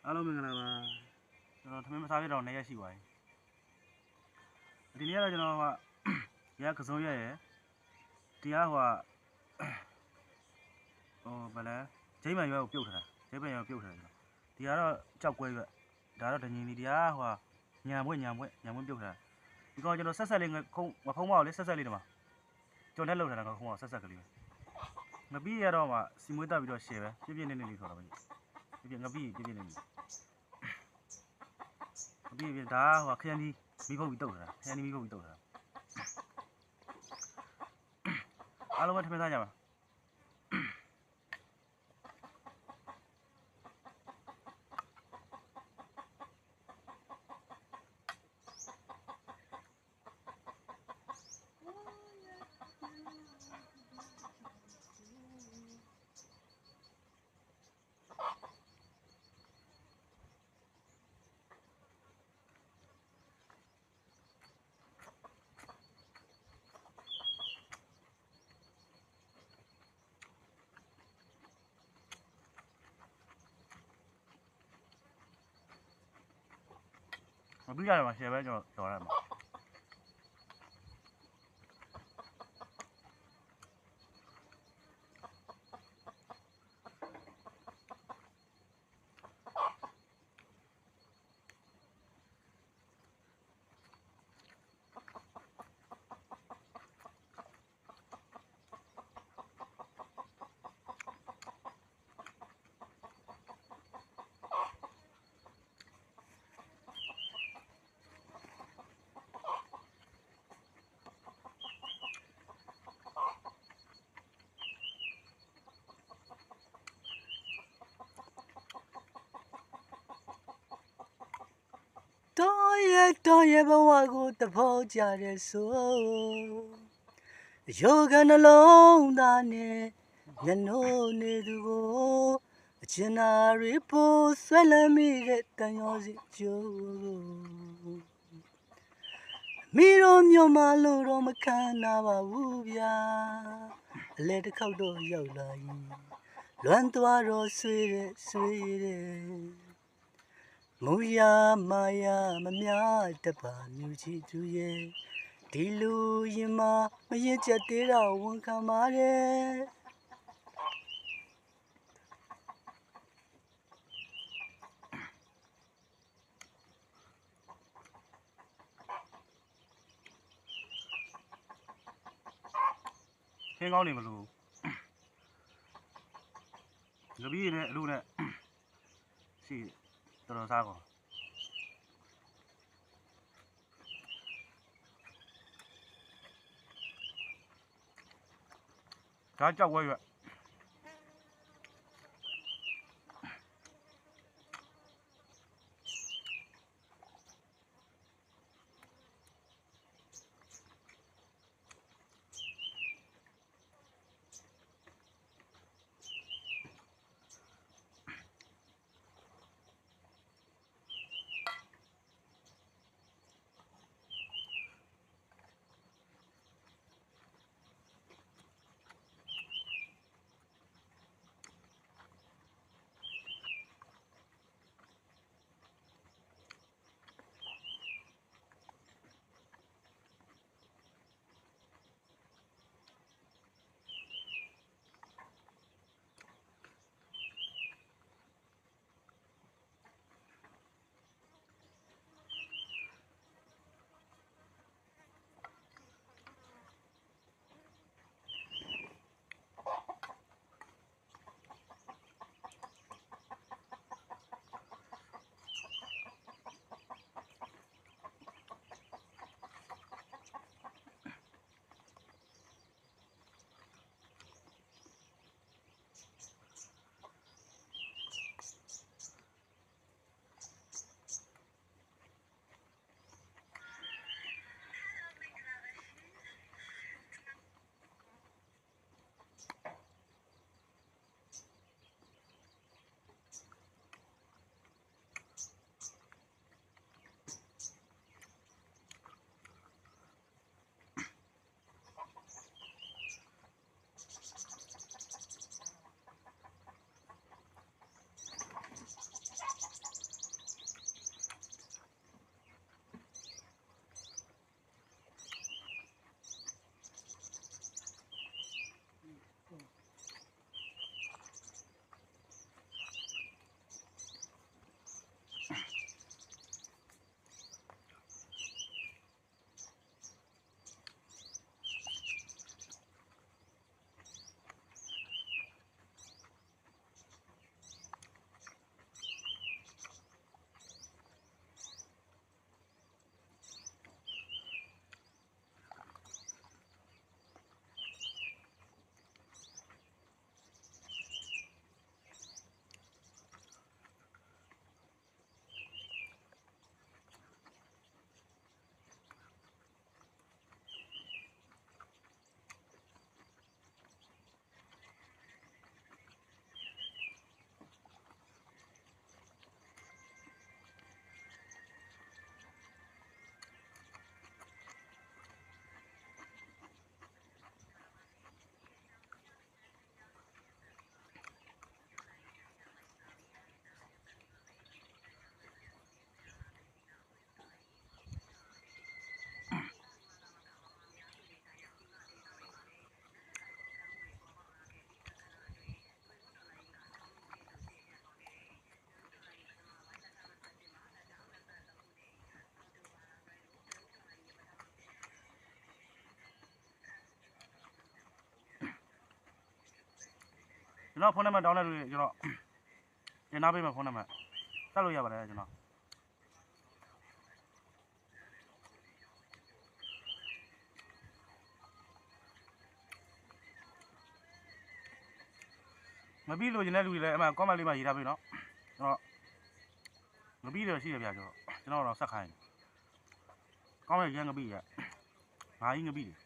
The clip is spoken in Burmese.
အားလုံးမင်္ဂလာပါကျွန်တော်ထမင်းမစားပြတော့2ရက်ရှိပါပြီဒီနေ့ကတော့ကျွန်တော်ရကစုံရက်ရယ်တရားဟိုဗလဲဂျိမ်းမန်ရွက်ကိုပြုတ်ထားတာဂျိမ်းမန်ရွက်ပြုတ်ထားတယ်ဒီကတော့ကြောက်ကွဲရွက်ဒါတော့ဒညင်ဒီတရားဟိုညာမွေ့ပြုတ်ထားဒီကောင်ကျွန်တော်ဆက်လေးခုံမခုံးမအောင်လေဆက်လေးတမှာကျွန်တော်လက်လောက်ထားတာခုံးအောင်ဆက်ကလေးငပီးရတော့မှစီမွေးတက်ပြီးတော့ရှယ်ပဲပြည့်နေလေးခေါ်တာပဲပြည့်ငပီးပြည့်နေလေးဒီဒါဟိုခရမ်းဒီမိဖို့ပြီးတုတ်တာခရမ်းဒီမိဖို့ပြီးတုတ်တာအားလုံးပဲထမင်းစားကြပါမပြီးရတယ်မှာရှယ်ပဲကျွန်တော်တော်ရမှာတော်ရဲ့ဘဝကိုတဖို့ကြတဲ့ဆိုယောဂနှလုံးသားနဲ့မျက်နှာနေသူကိုအချင်နာရီပိုးဆွဲလမ်းမိတဲ့တန်ရောစီကျိုးမိတို့မြို့မှာလို့တော့မခံနာပါဘူးဗျာအလဲတစ်ခေါက်တော့ရောက်လာရင်လွမ်းသွားတော့ဆွေးတဲ့မူရမာယာမများတပါမြူချီသူရဲ့ဒီလူရင်မမရင်ချက်သေးတော့ဝန်ခံပါတယ်ခင်းကောင်းနေမလို့ငပီးနဲ့အလူနဲ့ရှိတော်စားကောဒါကြောက်ဝဲရွက် ကျွန်တော်ဖုန်းနံပါတ်တောင်းတဲ့လူတွေကျွန်တော်တင်ထားပေးမယ်ဖုန်းနံပါတ်ဆက်လို့ရပါတယ်ကျွန်တော်မပြီးလို့ရင်တဲ့လူတွေလည်းအမှ comment လေးမှာရေးထားပေးနော်ကျွန်တော်ငပိတော့ရှိရဗျာကျွန်တော်တော့ဆက်ခိုင်းကောင်းရရငပိရငါကြီးငပိတယ်